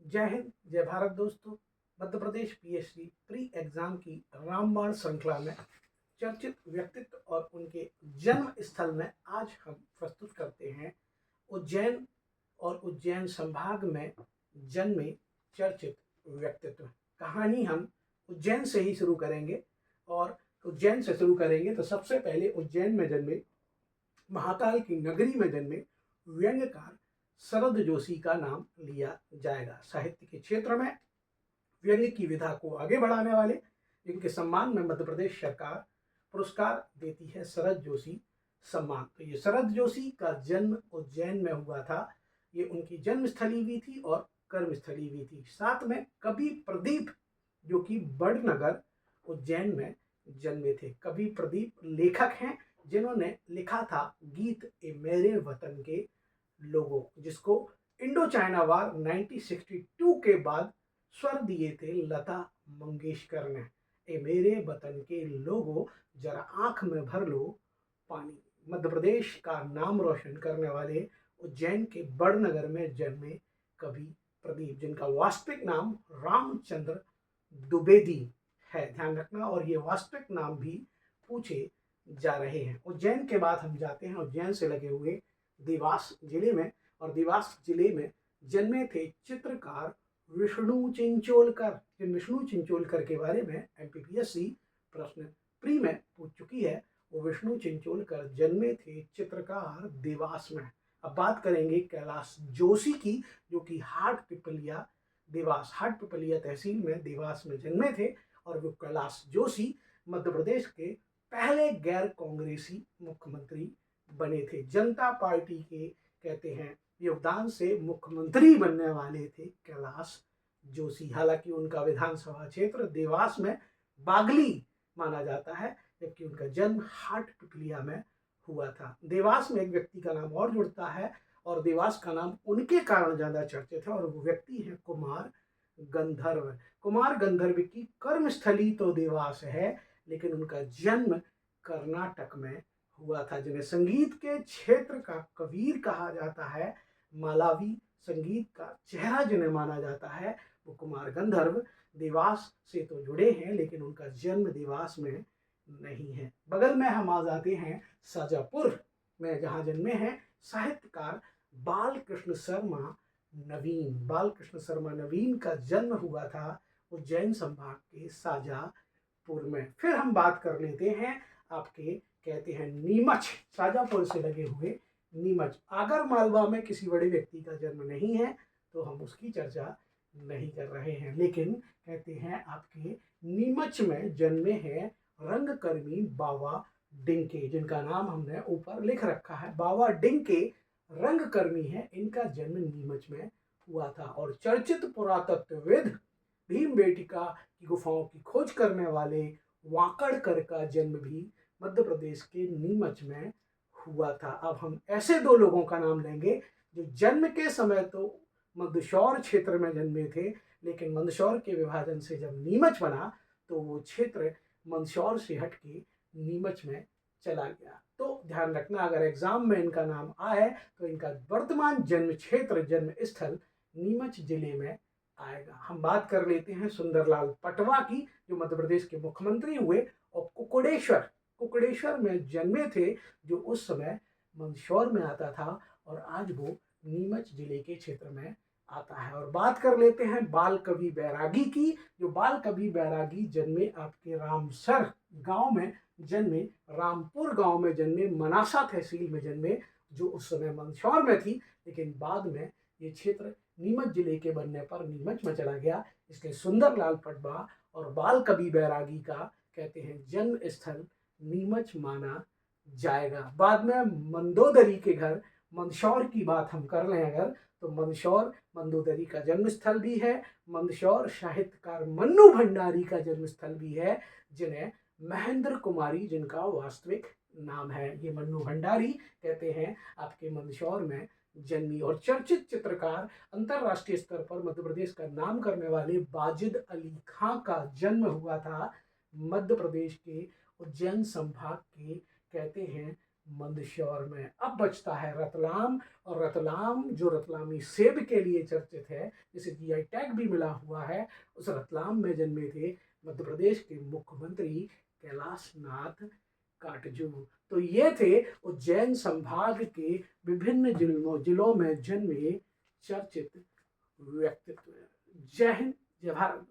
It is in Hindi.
जय हिंद, जय भारत दोस्तों। Madhya Pradesh PSC pre exam की रामबाण श्रृंखला में चर्चित व्यक्तित्व और उनके जन्म स्थल में आज हम प्रस्तुत करते हैं उज्जैन और उज्जैन संभाग में जन्मे चर्चित व्यक्तित्व। कहानी हम उज्जैन से ही शुरू करेंगे और उज्जैन से शुरू करेंगे तो सबसे पहले उज्जैन में जन्मे, महाकाल की नगरी में जन्मे व्यंग्यकार शरद जोशी का नाम लिया जाएगा। साहित्य के क्षेत्र में व्यंग्य की विधा को आगे बढ़ाने वाले, जिनके सम्मान में मध्य प्रदेश सरकार पुरस्कार देती है शरद जोशी सम्मान। तो ये शरद जोशी का जन्म उज्जैन में हुआ था। ये उनकी जन्मस्थली भी थी और कर्मस्थली भी थी। साथ में कवि प्रदीप, जो कि बड़नगर उज्जैन में जन्मे थे। कवि प्रदीप लेखक हैं जिन्होंने लिखा था गीत ए मेरे वतन के लोगों, जिसको इंडो चाइना वार 1962 के बाद स्वर दिए थे लता मंगेशकर ने। ए मेरे वतन के लोगों, जरा आंख में भर लो पानी। मध्य प्रदेश का नाम रोशन करने वाले उज्जैन के बड़नगर में जन्मे कवि प्रदीप, जिनका वास्तविक नाम रामचंद्र द्विवेदी है, ध्यान रखना। और ये वास्तविक नाम भी पूछे जा रहे हैं। उज्जैन के बाद हम जाते हैं उज्जैन से लगे हुए देवास जिले में, और देवास जिले में जन्मे थे चित्रकार विष्णु चिंचोलकर। जिन विष्णु चिंचोलकर के बारे में एमपीपीएससी प्रश्न प्री में पूछ चुकी है, वो विष्णु चिंचोलकर जन्मे थे चित्रकार देवास में। अब बात करेंगे कैलाश जोशी की, जो कि हाट पिपलिया देवास, हाट पिपलिया तहसील में देवास में जन्मे थे। और वो कैलाश जोशी मध्य प्रदेश के पहले गैर कांग्रेसी मुख्यमंत्री बने थे। जनता पार्टी के कहते हैं योगदान से मुख्यमंत्री बनने वाले थे कैलाश जोशी। हालांकि उनका विधानसभा क्षेत्र देवास में बागली माना जाता है, जबकि उनका जन्म हाट पिपलिया में हुआ था। देवास में एक व्यक्ति का नाम और जुड़ता है, और देवास का नाम उनके कारण ज्यादा चर्चित है, और वो व्यक्ति है कुमार गंधर्व। कुमार गंधर्व की कर्मस्थली तो देवास है, लेकिन उनका जन्म कर्नाटक में हुआ था। जिन्हें संगीत के क्षेत्र का कबीर कहा जाता है, मालावी संगीत का चेहरा जिन्हें माना जाता है, वो कुमार गंधर्व देवास से तो जुड़े हैं, लेकिन उनका जन्म देवास में नहीं है। बगल में हम आ जाते हैं शाजापुर में, जहाँ जन्मे हैं साहित्यकार बालकृष्ण शर्मा नवीन। बालकृष्ण शर्मा नवीन का जन्म हुआ था उज्जैन संभाग के शाजापुर में। फिर हम बात कर लेते हैं आपके कहते हैं नीमच, शाजापुर से लगे हुए नीमच। आगर मालवा में किसी बड़े व्यक्ति का जन्म नहीं है, तो हम उसकी चर्चा नहीं कर रहे हैं। लेकिन कहते हैं आपके नीमच में जन्मे हैं रंगकर्मी बाबा डिंके, जिनका नाम हमने ऊपर लिख रखा है। बाबा डिंके रंगकर्मी है, इनका जन्म नीमच में हुआ था। और चर्चित पुरातत्वविद भीमबेटका की गुफाओं की खोज करने वाले वाकड़कर का जन्म भी मध्य प्रदेश के नीमच में हुआ था। अब हम ऐसे दो लोगों का नाम लेंगे जो जन्म के समय तो मंदसौर क्षेत्र में जन्मे थे, लेकिन मंदसौर के विभाजन से जब नीमच बना तो वो क्षेत्र मंदसौर से हट के नीमच में चला गया। तो ध्यान रखना, अगर एग्जाम में इनका नाम आए तो इनका वर्तमान जन्म क्षेत्र, जन्म स्थल नीमच जिले में आएगा। हम बात कर लेते हैं सुंदरलाल पटवा की, जो मध्य प्रदेश के मुख्यमंत्री हुए और कुकड़ेश्वर में जन्मे थे, जो उस समय मंदसौर में आता था और आज वो नीमच जिले के क्षेत्र में आता है। और बात कर लेते हैं बाल कवि बैरागी की, जो बाल कवि बैरागी जन्मे आपके रामसर गांव में जन्मे, रामपुर गांव में जन्मे, मनासा तहसील में जन्मे, जो उस समय मंदसौर में थी, लेकिन बाद में ये क्षेत्र नीमच जिले के बनने पर नीमच में चला गया। इसलिए सुंदरलाल पटवा और बाल कवि बैरागी का कहते हैं जन्म स्थल नीमच माना जाएगा। बाद में मंदोदरी के घर, मंदसौर की बात हम कर लें अगर, तो मंदसौर मंदोदरी का जन्मस्थल भी है। मंदसौर साहित्यकार मन्नू भंडारी का जन्मस्थल भी है, जिन्हें महेंद्र कुमारी जिनका वास्तविक नाम है। ये मन्नू भंडारी कहते हैं आपके मंदसौर में जन्मी। और चर्चित चित्रकार, अंतरराष्ट्रीय स्तर पर मध्य प्रदेश का नाम करने वाले वाजिद अली खां का जन्म हुआ था मध्य प्रदेश के उज्जैन संभाग के कहते हैं मंदसौर में। अब बचता है रतलाम, और रतलाम जो रतलामी सेब के लिए चर्चित है, जिसे जीआई टैग भी मिला हुआ है, उस रतलाम में जन्मे थे मध्य प्रदेश के मुख्यमंत्री कैलाश नाथ काटजू। तो ये थे उज्जैन संभाग के विभिन्न जिलों में जन्मे चर्चित व्यक्तित्व। जय हिंद, जय भारत।